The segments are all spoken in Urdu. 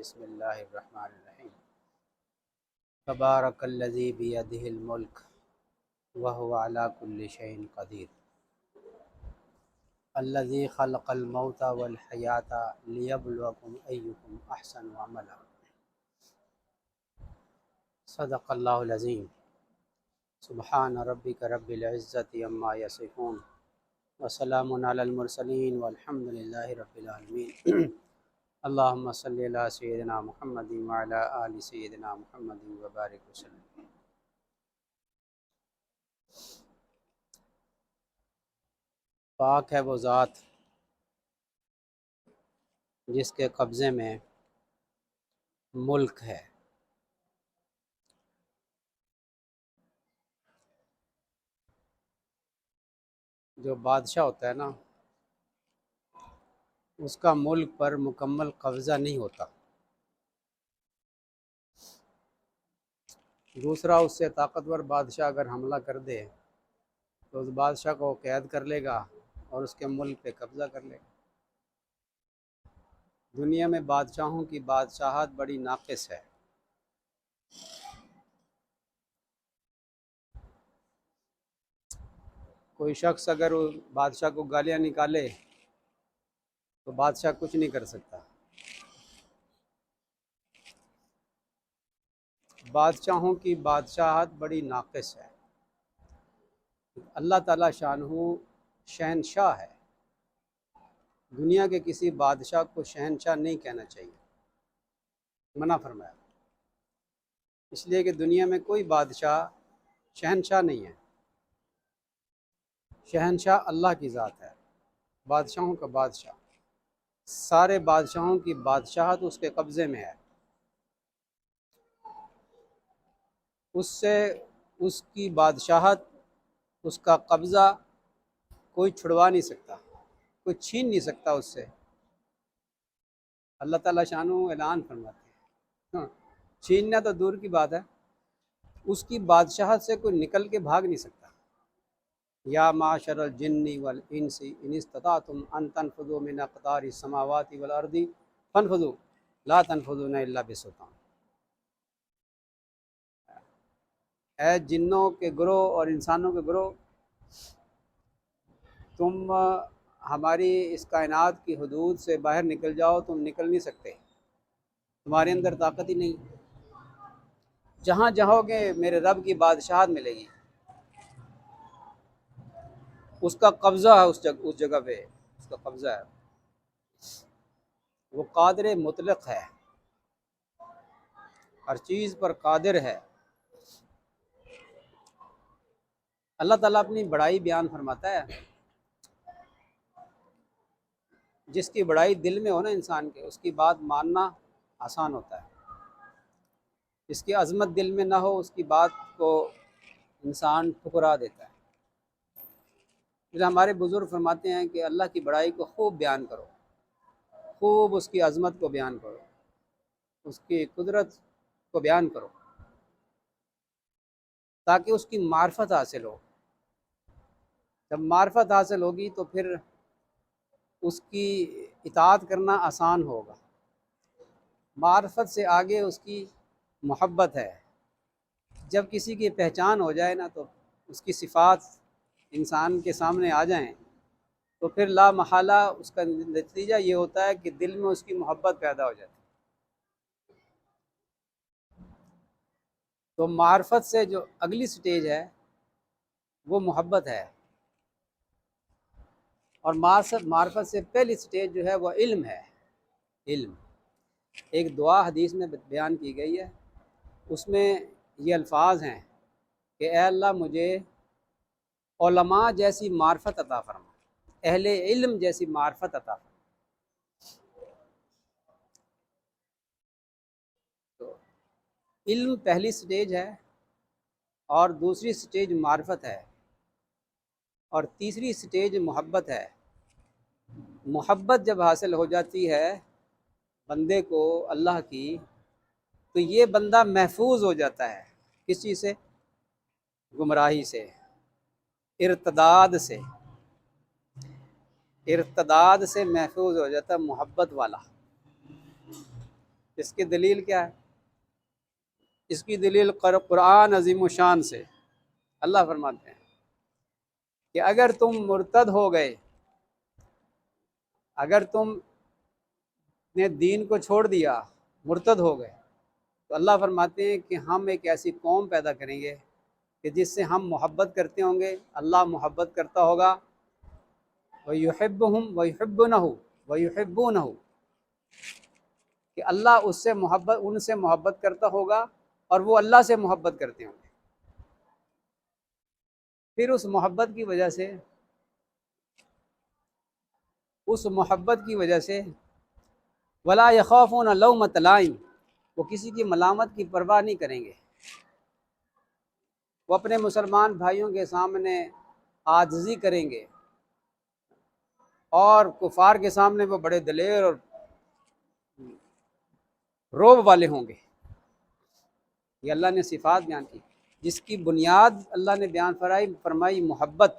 بسم اللہ الرحمن الرحیم تبارک الذی بیدہ الملک وہو علی کل شیء قدیر الذی خلق الموت والحیاۃ لیبلوکم ایکم احسن عملا صدق اللہ العظیم سبحان ربک رب العزۃ عما یصفون وسلام علی المرسلین والحمد للہ رب العالمین اللہم صلی علی سیدنا محمد وعلی آل سیدنا محمد وبارک وسلم۔ پاک ہے وہ ذات جس کے قبضے میں ملک ہے، جو بادشاہ ہوتا ہے نا اس کا ملک پر مکمل قبضہ نہیں ہوتا، دوسرا اس سے طاقتور بادشاہ اگر حملہ کر دے تو اس بادشاہ کو قید کر لے گا اور اس کے ملک پہ قبضہ کر لے گا۔ دنیا میں بادشاہوں کی بادشاہت بڑی ناقص ہے، کوئی شخص اگر اس بادشاہ کو گالیاں نکالے تو بادشاہ کچھ نہیں کر سکتا۔ بادشاہوں کی بادشاہت بڑی ناقص ہے۔ اللہ تعالیٰ شانہ شہنشاہ ہے، دنیا کے کسی بادشاہ کو شہنشاہ نہیں کہنا چاہیے، منع فرمایا، اس لیے کہ دنیا میں کوئی بادشاہ شہنشاہ نہیں ہے، شہنشاہ اللہ کی ذات ہے، بادشاہوں کا بادشاہ، سارے بادشاہوں کی بادشاہت اس کے قبضے میں ہے، اس سے اس کی بادشاہت، اس کا قبضہ کوئی چھڑوا نہیں سکتا، کوئی چھین نہیں سکتا اس سے۔ اللہ تعالیٰ شانہ اعلان فرماتے ہیں، چھیننا تو دور کی بات ہے، اس کی بادشاہت سے کوئی نکل کے بھاگ نہیں سکتا۔ یا معاشر الجن والانس ان استطعتم ان تنفذوا من اقطار السماوات والارض فانفذوا لا تنفذون الا بسلطان۔ اے جنوں کے گروہ اور انسانوں کے گروہ، تم ہماری اس کائنات کی حدود سے باہر نکل جاؤ، تم نکل نہیں سکتے، تمہارے اندر طاقت ہی نہیں، جہاں جاؤ گے میرے رب کی بادشاہت ملے گی، اس کا قبضہ ہے، اس جگہ پہ اس کا قبضہ ہے، وہ قادر مطلق ہے، ہر چیز پر قادر ہے۔ اللہ تعالیٰ اپنی بڑائی بیان فرماتا ہے، جس کی بڑائی دل میں ہو نا انسان کے، اس کی بات ماننا آسان ہوتا ہے، جس کی عظمت دل میں نہ ہو اس کی بات کو انسان ٹھکرا دیتا ہے۔ پھر ہمارے بزرگ فرماتے ہیں کہ اللہ کی بڑائی کو خوب بیان کرو، خوب اس کی عظمت کو بیان کرو، اس کی قدرت کو بیان کرو، تاکہ اس کی معرفت حاصل ہو۔ جب معرفت حاصل ہوگی تو پھر اس کی اطاعت کرنا آسان ہوگا۔ معرفت سے آگے اس کی محبت ہے، جب کسی کی پہچان ہو جائے نا تو اس کی صفات انسان کے سامنے آ جائیں تو پھر لا محالہ اس کا نتیجہ یہ ہوتا ہے کہ دل میں اس کی محبت پیدا ہو جاتی ہے۔ تو معرفت سے جو اگلی سٹیج ہے وہ محبت ہے، اور معرفت سے پہلی سٹیج جو ہے وہ علم ہے۔ علم، ایک دعا حدیث میں بیان کی گئی ہے، اس میں یہ الفاظ ہیں کہ اے اللہ مجھے علماء جیسی معرفت عطا فرما، اہل علم جیسی معرفت عطا فرما۔ تو علم پہلی سٹیج ہے، اور دوسری سٹیج معرفت ہے، اور تیسری سٹیج محبت ہے۔ محبت جب حاصل ہو جاتی ہے بندے کو اللہ کی، تو یہ بندہ محفوظ ہو جاتا ہے کس چیز سے؟ گمراہی سے، ارتداد سے محفوظ ہو جاتا ہے محبت والا۔ اس کی دلیل کیا ہے؟ اس کی دلیل قرآن عظیم الشان سے اللہ فرماتے ہیں کہ اگر تم مرتد ہو گئے، اگر تم نے دین کو چھوڑ دیا، مرتد ہو گئے، تو اللہ فرماتے ہیں کہ ہم ایک ایسی قوم پیدا کریں گے کہ جس سے ہم محبت کرتے ہوں گے، اللہ محبت کرتا ہوگا، وَيُحِبُّهُمْ وَيُحِبُّونَهُ وَيُحِبُّونَهُ، کہ اللہ ان سے محبت کرتا ہوگا اور وہ اللہ سے محبت کرتے ہوں گے۔ پھر اس محبت کی وجہ سے وَلَا يَخَافُونَ لَوْمَةَ لَائِمٍ، وہ کسی کی ملامت کی پرواہ نہیں کریں گے، وہ اپنے مسلمان بھائیوں کے سامنے عاجزی کریں گے، اور کفار کے سامنے وہ بڑے دلیر اور روب والے ہوں گے۔ یہ اللہ نے صفات بیان کی، جس کی بنیاد اللہ نے بیان فرمائی محبت۔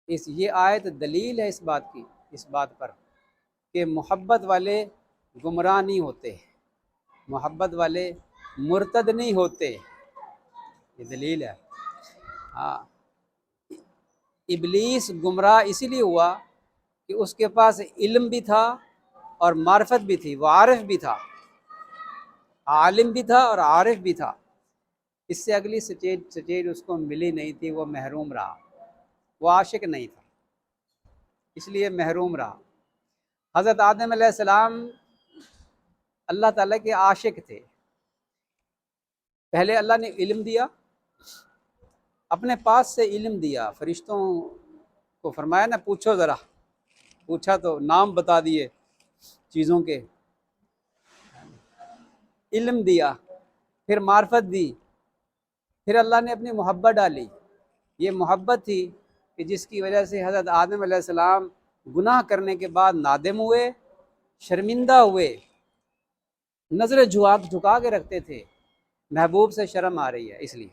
یہ آیت دلیل ہے اس بات پر کہ محبت والے گمراہ نہیں ہوتے، محبت والے مرتد نہیں ہوتے، یہ دلیل ہے۔ ہاں، ابلیس گمراہ اسی لیے ہوا کہ اس کے پاس علم بھی تھا اور معرفت بھی تھی، وہ عارف بھی تھا، عالم بھی تھا اور عارف بھی تھا، اس سے اگلی سٹیج اس کو ملی نہیں تھی، وہ محروم رہا، وہ عاشق نہیں تھا، اس لیے محروم رہا۔ حضرت آدم علیہ السلام اللہ تعالیٰ کے عاشق تھے، پہلے اللہ نے علم دیا، اپنے پاس سے علم دیا، فرشتوں کو فرمایا نا پوچھو ذرا، پوچھا تو نام بتا دیے چیزوں کے، علم دیا، پھر معرفت دی، پھر اللہ نے اپنی محبت ڈالی۔ یہ محبت تھی کہ جس کی وجہ سے حضرت آدم علیہ السلام گناہ کرنے کے بعد نادم ہوئے، شرمندہ ہوئے، نظر جھکا کے رکھتے تھے، محبوب سے شرم آ رہی ہے اس لیے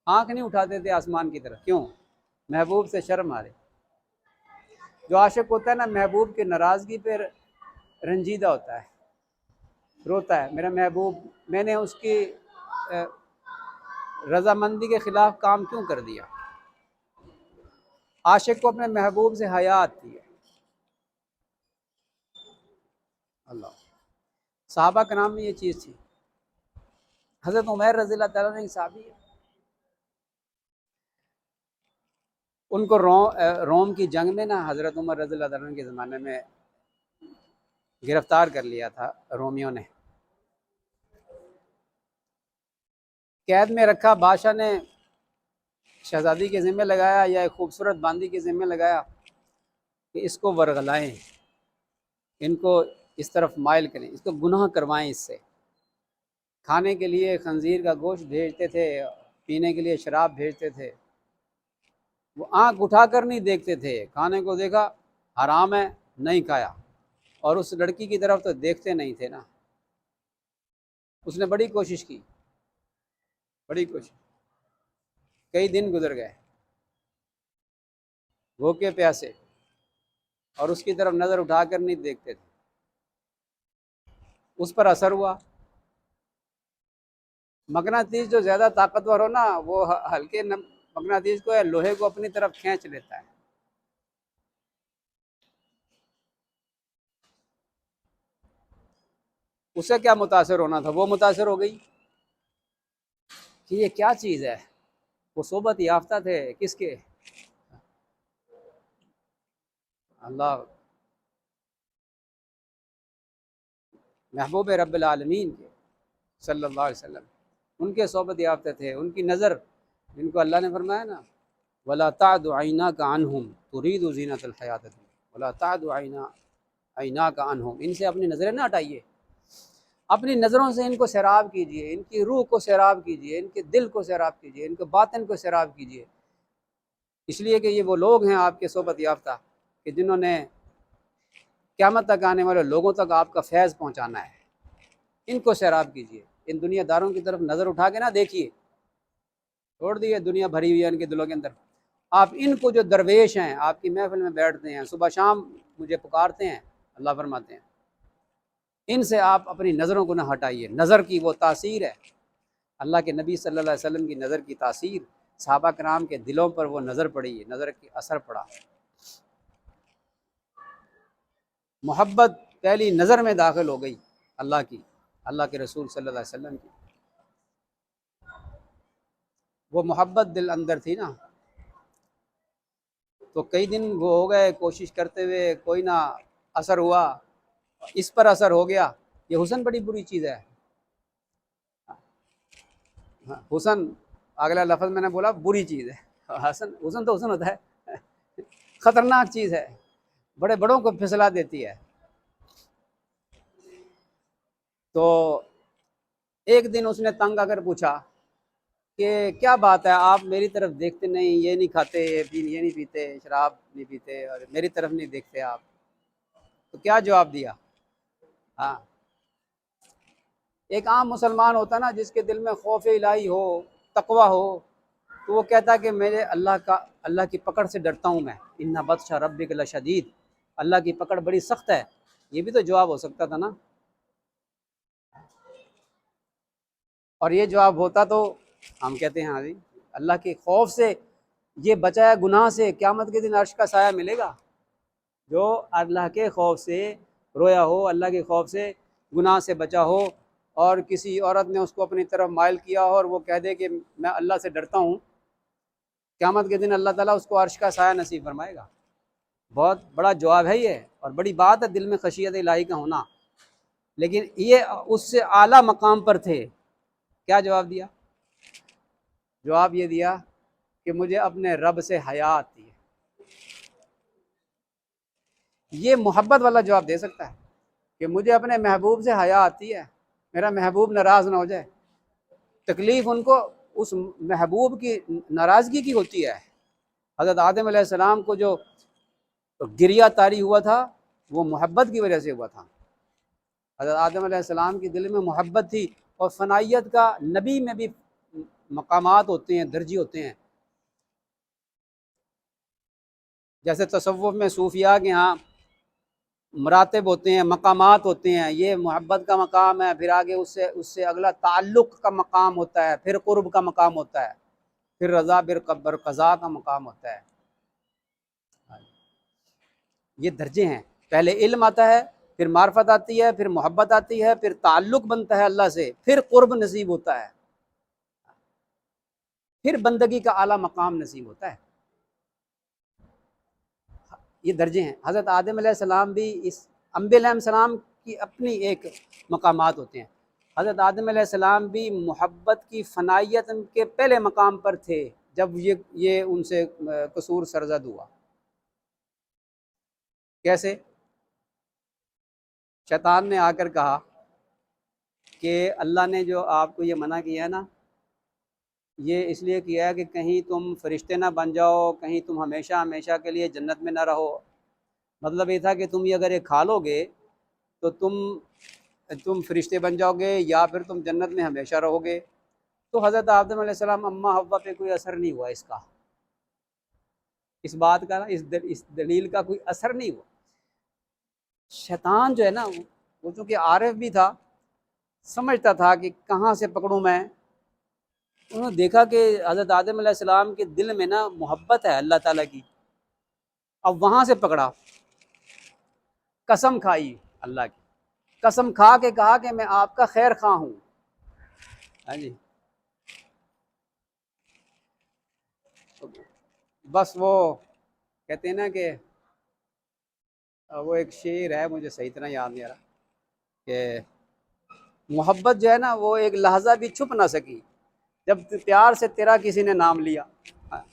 آنکھ نہیں اٹھاتے تھے آسمان کی طرف، کیوں؟ محبوب سے شرم آ رہی۔ جو عاشق ہوتا ہے نا، محبوب کی ناراضگی پہ رنجیدہ ہوتا ہے، روتا ہے، میرا محبوب، میں نے اس کی رضامندی کے خلاف کام کیوں کر دیا؟ عاشق کو اپنے محبوب سے حیا آتی ہے۔ اللہ، صحابہ کرام میں یہ چیز تھی۔ حضرت عمر رضی اللہ تعالیٰ نے صحابی ہے، ان کو روم کی جنگ میں نا حضرت عمر رضی اللہ تعالیٰ کے زمانے میں گرفتار کر لیا تھا رومیوں نے، قید میں رکھا، بادشاہ نے شہزادی کے ذمہ لگایا یا ایک خوبصورت باندی کے ذمہ لگایا کہ اس کو ورغلائیں، ان کو اس طرف مائل کریں، اس کو گناہ کروائیں، اس سے کھانے کے لیے خنزیر کا گوشت بھیجتے تھے، پینے کے لیے شراب بھیجتے تھے، وہ آنکھ اٹھا کر نہیں دیکھتے تھے، کھانے کو دیکھا حرام ہے نہیں کھایا، اور اس لڑکی کی طرف تو دیکھتے نہیں تھے نا۔ اس نے بڑی کوشش کی، بڑی کوشش، کئی دن گزر گئے بھوکے پیاسے، اور اس کی طرف نظر اٹھا کر نہیں دیکھتے تھے۔ اس پر اثر ہوا، مقناطیس جو زیادہ طاقتور ہو نا، وہ ہلکے مقناطیس کو یا لوہے کو اپنی طرف کھینچ لیتا ہے۔ اسے کیا متاثر ہونا تھا، وہ متاثر ہو گئی کہ یہ کیا چیز ہے۔ وہ صحبت یافتہ تھے کس کے؟ اللہ، محبوب رب العالمین کے صلی اللہ علیہ وسلم، ان کے صحبت یافتہ تھے۔ ان کی نظر، جن کو اللہ نے فرمایا نا وَلَا تَعْدُ عَيْنَاكَ عَنْهُمْ تُرِيدُ زِينَةَ الْحَيَاةِ الدُّنْيَا وَلَا تَعْدُ عَيْنَاكَ عَنْهُمْ، ان سے اپنی نظریں نہ ہٹائیے، اپنی نظروں سے ان کو سیراب کیجیے، ان کی روح کو سیراب کیجیے، ان کے دل کو سیراب کیجیے، ان کے باطن کو سیراب کیجیے، اس لیے کہ یہ وہ لوگ ہیں آپ کے صحبت یافتہ کہ جنہوں نے قیامت تک آنے والے لوگوں تک آپ کا فیض پہنچانا ہے۔ ان کو سیراب کیجیے، ان دنیا داروں کی طرف نظر اٹھا کے نہ دیکھیے، چھوڑ دیے دنیا بھری ہوئی ہے ان کے دلوں کے اندر۔ آپ ان کو جو درویش ہیں، آپ کی محفل میں بیٹھتے ہیں، صبح شام مجھے پکارتے ہیں، اللہ فرماتے ہیں ان سے آپ اپنی نظروں کو نہ ہٹائیے۔ نظر کی وہ تاثیر ہے، اللہ کے نبی صلی اللہ علیہ وسلم کی نظر کی تاثیر، صحابہ کرام کے دلوں پر وہ نظر پڑی ہے، نظر کی اثر پڑا۔ محبت پہلی نظر میں داخل ہو گئی اللہ کی، اللہ کے رسول صلی اللہ علیہ وسلم کی۔ وہ محبت دل اندر تھی نا، تو کئی دن وہ ہو گئے کوشش کرتے ہوئے، کوئی نہ اثر ہوا، اس پر اثر ہو گیا۔ یہ حسن بڑی بری چیز ہے۔ حسن اگلا لفظ میں نے بولا بری چیز ہے، حسن تو حسن ہوتا ہے، خطرناک چیز ہے، بڑے بڑوں کو پھسلا دیتی ہے۔ تو ایک دن اس نے تنگ آ کر پوچھا کہ کیا بات ہے، آپ میری طرف دیکھتے نہیں، یہ نہیں کھاتے، یہ نہیں پیتے، شراب نہیں پیتے، اور میری طرف نہیں دیکھتے آپ؟ تو کیا جواب دیا؟ ہاں، ایک عام مسلمان ہوتا نا جس کے دل میں خوف الہی ہو، تقوی ہو، تو وہ کہتا ہے کہ میرے اللہ کی پکڑ سے ڈرتا ہوں میں، ان بطش ربک لشدید، اللہ کی پکڑ بڑی سخت ہے۔ یہ بھی تو جواب ہو سکتا تھا نا، اور یہ جواب ہوتا تو ہم کہتے ہیں ہاں جی، اللہ کے خوف سے یہ بچا ہے، گناہ سے قیامت کے دن عرش کا سایہ ملے گا۔ جو اللہ کے خوف سے رویا ہو، اللہ کے خوف سے گناہ سے بچا ہو، اور کسی عورت نے اس کو اپنی طرف مائل کیا ہو اور وہ کہہ دے کہ میں اللہ سے ڈرتا ہوں، قیامت کے دن اللہ تعالیٰ اس کو عرش کا سایہ نصیب فرمائے گا۔ بہت بڑا جواب ہے یہ، اور بڑی بات ہے دل میں خشیت الہی کا ہونا۔ لیکن یہ اس سے اعلیٰ مقام پر تھے، کیا جواب دیا؟ جواب یہ دیا کہ مجھے اپنے رب سے حیا آتی ہے۔ یہ محبت والا جواب دے سکتا ہے کہ مجھے اپنے محبوب سے حیا آتی ہے، میرا محبوب ناراض نہ ہو جائے۔ تکلیف ان کو اس محبوب کی ناراضگی کی ہوتی ہے۔ حضرت آدم علیہ السلام کو جو گریہ طاری ہوا تھا وہ محبت کی وجہ سے ہوا تھا۔ حضرت آدم علیہ السلام کے دل میں محبت تھی، اور فنائیت کا نبی میں بھی مقامات ہوتے ہیں، درجے ہوتے ہیں۔ جیسے تصوف میں صوفیاء کے ہاں مراتب ہوتے ہیں، مقامات ہوتے ہیں، یہ محبت کا مقام ہے، پھر آگے اس سے اگلا تعلق کا مقام ہوتا ہے، پھر قرب کا مقام ہوتا ہے، پھر رضا بر قضا کا مقام ہوتا ہے۔ یہ درجے ہیں، پہلے علم آتا ہے، پھر معرفت آتی ہے، پھر محبت آتی ہے، پھر تعلق بنتا ہے اللہ سے، پھر قرب نصیب ہوتا ہے، پھر بندگی کا اعلیٰ مقام نصیب ہوتا ہے۔ یہ درجے ہیں۔ حضرت آدم علیہ السلام بھی، اس انبیاء علیہ السلام کی اپنی ایک مقامات ہوتے ہیں۔ حضرت آدم علیہ السلام بھی محبت کی فنائیت ان کے پہلے مقام پر تھے جب یہ ان سے قصور سرزد ہوا۔ کیسے؟ شیطان نے آ کر کہا کہ اللہ نے جو آپ کو یہ منع کیا ہے نا، یہ اس لیے کیا ہے کہ کہیں تم فرشتے نہ بن جاؤ، کہیں تم ہمیشہ ہمیشہ کے لیے جنت میں نہ رہو۔ مطلب یہ تھا کہ تم یہ اگر یہ کھا لو گے تو تم فرشتے بن جاؤ گے، یا پھر تم جنت میں ہمیشہ رہو گے۔ تو حضرت آدم علیہ السلام اماں حوا پہ کوئی اثر نہیں ہوا اس بات کا، اس دلیل کا کوئی اثر نہیں ہوا۔ شیطان جو ہے نا، وہ چونکہ عارف بھی تھا، سمجھتا تھا کہ کہاں سے پکڑوں میں۔ انہوں نے دیکھا کہ حضرت آدم علیہ السلام کے دل میں نا محبت ہے اللہ تعالیٰ کی، اب وہاں سے پکڑا۔ قسم کھائی اللہ کی، قسم کھا کے کہا کہ میں آپ کا خیر خواہ ہوں۔ ہاں جی، بس وہ کہتے ہیں نا کہ وہ ایک شعر ہے، مجھے صحیح طرح یاد نہیں آ رہا، کہ محبت جو ہے نا وہ ایک لحظہ بھی چھپ نہ سکی جب پیار سے تیرا کسی نے نام لیا۔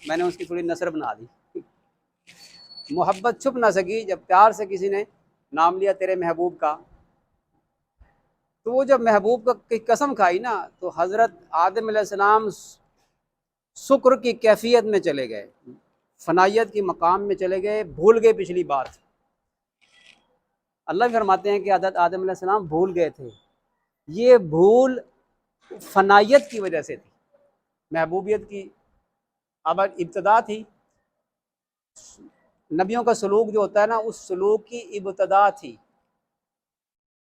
میں نے اس کی تھوڑی نثر بنا دی، محبت چھپ نہ سکی جب پیار سے کسی نے نام لیا تیرے محبوب کا۔ تو وہ جب محبوب کی قسم کھائی نا، تو حضرت آدم علیہ السلام شکر کی کیفیت میں چلے گئے، فنائیت کی مقام میں چلے گئے، بھول گئے پچھلی بات۔ اللہ فرماتے ہیں کہ حضرت آدم علیہ السلام بھول گئے تھے، یہ بھول فنائیت کی وجہ سے تھی، محبوبیت کی اب ابتدا تھی، نبیوں کا سلوک جو ہوتا ہے نا، اس سلوک کی ابتدا تھی،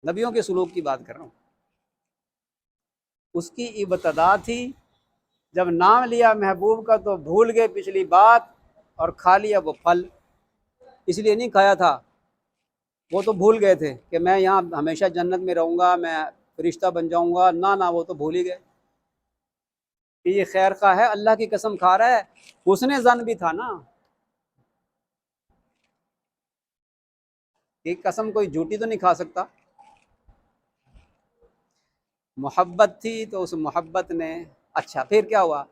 نبیوں کے سلوک کی بات کر رہا ہوں، اس کی ابتدا تھی۔ جب نام لیا محبوب کا تو بھول گئے پچھلی بات اور کھا لیا وہ پھل۔ اس لیے نہیں کھایا تھا، وہ تو بھول گئے تھے کہ میں یہاں ہمیشہ جنت میں رہوں گا، میں فرشتہ بن جاؤں گا، نہ وہ تو بھول ہی گئے کہ یہ خیر خواہ ہے، اللہ کی قسم کھا رہا ہے، حسن ظن بھی تھا نا، کہ قسم کوئی جھوٹی تو نہیں کھا سکتا۔ محبت تھی تو اس محبت نے، اچھا پھر کیا ہوا؟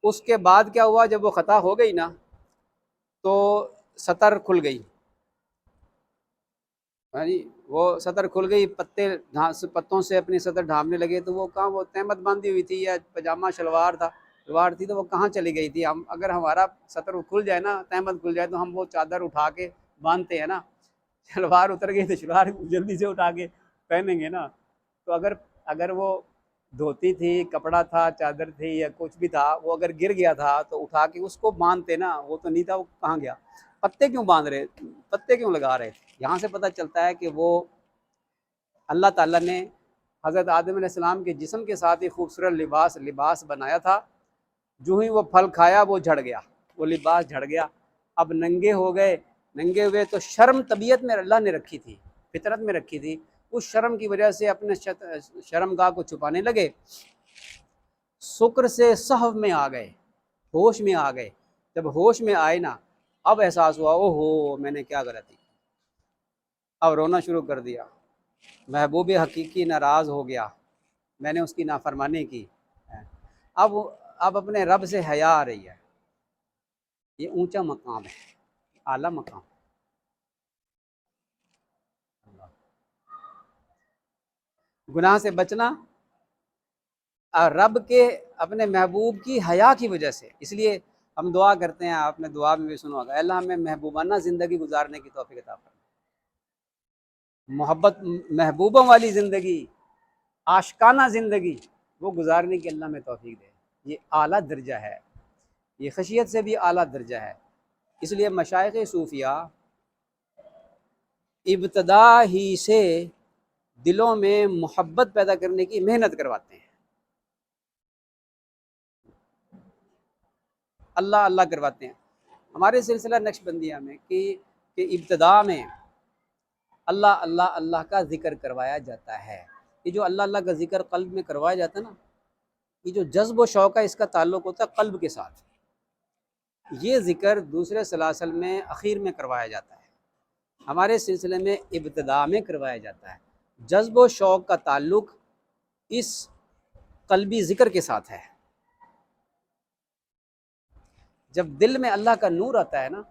اس کے بعد کیا ہوا؟ جب وہ خطا ہو گئی نا تو سطر کھل گئی، وہ سطر کھل گئی، پتوں سے اپنی سطر ڈھانپنے لگے، تو وہ کہاں، وہ تہمت باندھی ہوئی تھی یا پاجامہ شلوار تھا، شلوار تھی، تو وہ کہاں چلی گئی تھی؟ ہم اگر ہمارا سطر کھل جائے نا، تہمت کھل جائے، تو ہم وہ چادر اٹھا کے باندھتے ہیں نا، شلوار اتر گئی تو شلوار جلدی سے اٹھا کے پہنیں گے نا۔ تو اگر وہ دھوتی تھی، کپڑا تھا، چادر تھی یا کچھ بھی تھا، وہ اگر گر گیا تھا تو اٹھا کے اس کو باندھتے نا، وہ تو نہیں تھا، وہ کہاں گیا؟ پتے کیوں باندھ رہے، پتے کیوں لگا رہے؟ یہاں سے پتہ چلتا ہے کہ وہ اللہ تعالیٰ نے حضرت آدم علیہ السلام کے جسم کے ساتھ ہی خوبصورت لباس بنایا تھا، جو ہی وہ پھل کھایا وہ جھڑ گیا، وہ لباس جھڑ گیا، اب ننگے ہو گئے، ننگے ہوئے تو شرم طبیعت میں اللہ نے رکھی تھی، فطرت میں رکھی تھی، اس شرم کی وجہ سے اپنے شرمگاہ کو چھپانے لگے، سکر سے صحو میں آ گئے، ہوش میں آ گئے۔ جب ہوش میں آئے نا، اب احساس ہوا او ہو میں نے کیا غلطی کی، اب رونا شروع کر دیا، محبوب حقیقی ناراض ہو گیا، میں نے اس کی نافرمانی کی، اب اپنے رب سے حیا آ رہی ہے، یہ اونچا مقام ہے، اعلیٰ مقام۔ گناہ سے بچنا رب کے، اپنے محبوب کی حیا کی وجہ سے، اس لیے ہم دعا کرتے ہیں، آپ نے دعا میں بھی سنا ہوگا، اللہ ہمیں محبوبانہ زندگی گزارنے کی توفیق عطا فرمائے، محبت محبوبوں والی زندگی، عاشقانہ زندگی وہ گزارنے کی اللہ میں توفیق دے، یہ اعلیٰ درجہ ہے، یہ خشیت سے بھی اعلیٰ درجہ ہے۔ اس لیے مشائخ صوفیہ ابتدا ہی سے دلوں میں محبت پیدا کرنے کی محنت کرواتے ہیں، اللہ اللہ کرواتے ہیں۔ ہمارے سلسلہ نقشبندیہ میں کہ ابتدا میں اللہ اللہ اللہ کا ذکر کروایا جاتا ہے، یہ جو اللہ اللہ کا ذکر قلب میں کروایا جاتا ہے نا، یہ جو جذب و شوق ہے، اس کا تعلق ہوتا ہے قلب کے ساتھ، یہ ذکر دوسرے سلاسل میں اخیر میں کروایا جاتا ہے، ہمارے سلسلے میں ابتدا میں کروایا جاتا ہے۔ جذب و شوق کا تعلق اس قلبی ذکر کے ساتھ ہے، جب دل میں اللہ کا نور آتا ہے نا،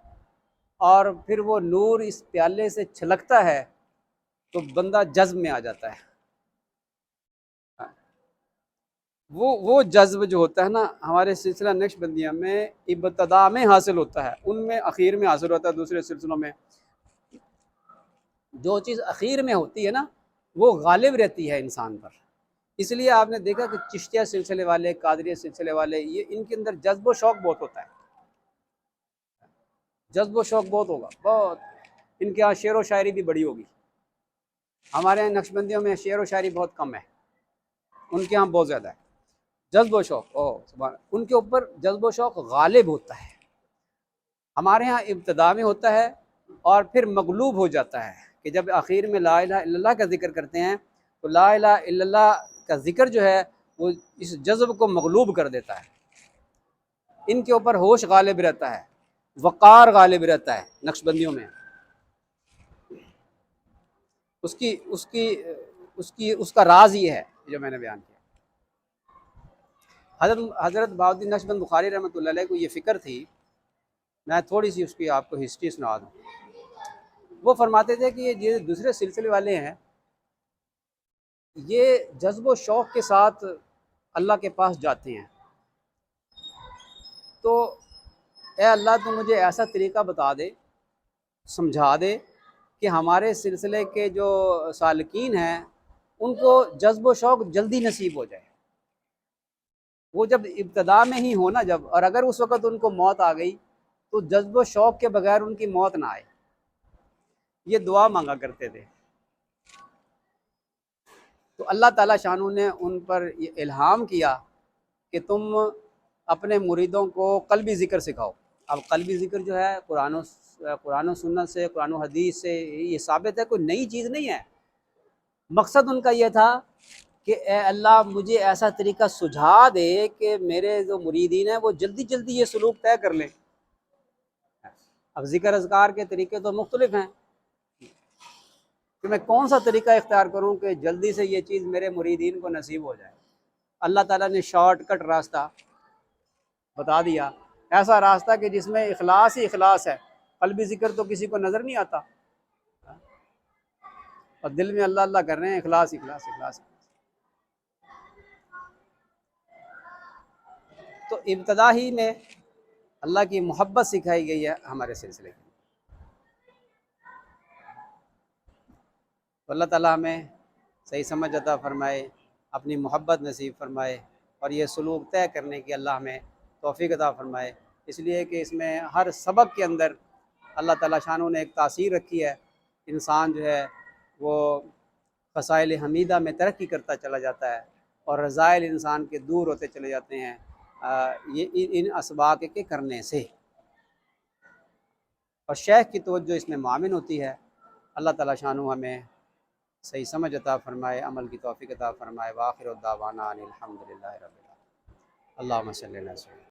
اور پھر وہ نور اس پیالے سے چھلکتا ہے تو بندہ جذب میں آ جاتا ہے، وہ جذب جو ہوتا ہے نا ہمارے سلسلہ نقشبندیہ میں ابتدا میں حاصل ہوتا ہے، ان میں اخیر میں حاصل ہوتا ہے، دوسرے سلسلوں میں جو چیز اخیر میں ہوتی ہے نا وہ غالب رہتی ہے انسان پر۔ اس لیے آپ نے دیکھا کہ چشتیہ سلسلے والے، قادریہ سلسلے والے، یہ ان کے اندر جذب و شوق بہت ہوتا ہے، جذب و شوق بہت ہوگا، بہت، ان کے یہاں شعر و شاعری بھی بڑی ہوگی، ہمارے یہاں نقشبندیوں میں شعر و شاعری بہت کم ہے، ان کے یہاں بہت زیادہ ہے جذب و شوق، سبحان، ان کے اوپر جذب و شوق غالب ہوتا ہے، ہمارے ہاں ابتدا میں ہوتا ہے اور پھر مغلوب ہو جاتا ہے، کہ جب آخر میں لا الہ الا اللہ کا ذکر کرتے ہیں تو لا الہ الا اللہ کا ذکر جو ہے وہ اس جذب کو مغلوب کر دیتا ہے، ان کے اوپر ہوش غالب رہتا ہے، وقار غالب رہتا ہے نقشبندیوں میں، اس کا راز یہ ہے جو میں نے بیان کیا۔ حضرت بہاؤالدین نقشبند بخاری رحمۃ اللہ علیہ کو یہ فکر تھی، میں تھوڑی سی اس کی آپ کو ہسٹری سنا دوں۔ وہ فرماتے تھے کہ یہ دوسرے سلسلے والے ہیں، یہ جذب و شوق کے ساتھ اللہ کے پاس جاتے ہیں، تو اے اللہ تو مجھے ایسا طریقہ بتا دے، سمجھا دے کہ ہمارے سلسلے کے جو سالکین ہیں ان کو جذب و شوق جلدی نصیب ہو جائے، وہ جب ابتدا میں ہی ہونا، جب، اور اگر اس وقت ان کو موت آ گئی تو جذب و شوق کے بغیر ان کی موت نہ آئے، یہ دعا مانگا کرتے تھے۔ تو اللہ تعالیٰ شانو نے ان پر یہ الہام کیا کہ تم اپنے مریدوں کو قلبی ذکر سکھاؤ۔ اب قلبی ذکر جو ہے قرآن و سنت سے، قرآن و حدیث سے یہ ثابت ہے، کوئی نئی چیز نہیں ہے۔ مقصد ان کا یہ تھا کہ اے اللہ مجھے ایسا طریقہ سجھا دے کہ میرے جو مریدین ہیں وہ جلدی جلدی یہ سلوک طے کر لیں۔ اب ذکر اذکار کے طریقے تو مختلف ہیں کہ میں کون سا طریقہ اختیار کروں کہ جلدی سے یہ چیز میرے مریدین کو نصیب ہو جائے۔ اللہ تعالیٰ نے شارٹ کٹ راستہ بتا دیا، ایسا راستہ کہ جس میں اخلاص ہی اخلاص ہے۔ قلبی ذکر تو کسی کو نظر نہیں آتا اور دل میں اللہ اللہ کر رہے ہیں، اخلاص اخلاص اخلاص۔ تو ابتدا ہی میں اللہ کی محبت سکھائی گئی ہے ہمارے سلسلے کی۔ تو اللہ تعالیٰ ہمیں صحیح سمجھ عطا فرمائے، اپنی محبت نصیب فرمائے، اور یہ سلوک طے کرنے کی اللہ ہمیں توفیق عطا فرمائے۔ اس لیے کہ اس میں ہر سبق کے اندر اللہ تعالیٰ شانوں نے ایک تاثیر رکھی ہے۔ انسان جو ہے وہ فضائل حمیدہ میں ترقی کرتا چلا جاتا ہے اور رذائل انسان کے دور ہوتے چلے جاتے ہیں یہ ان اسباق کے کرنے سے، اور شیخ کی توجہ اس میں معاون ہوتی ہے۔ اللہ تعالیٰ شانو ہمیں صحیح سمجھ عطا فرمائے، عمل کی توفیق عطا فرمائے۔ وآخر الدعوانا ان الحمد للہ رب العالمین۔ اللہم صلی اللہ علیہ وسلم۔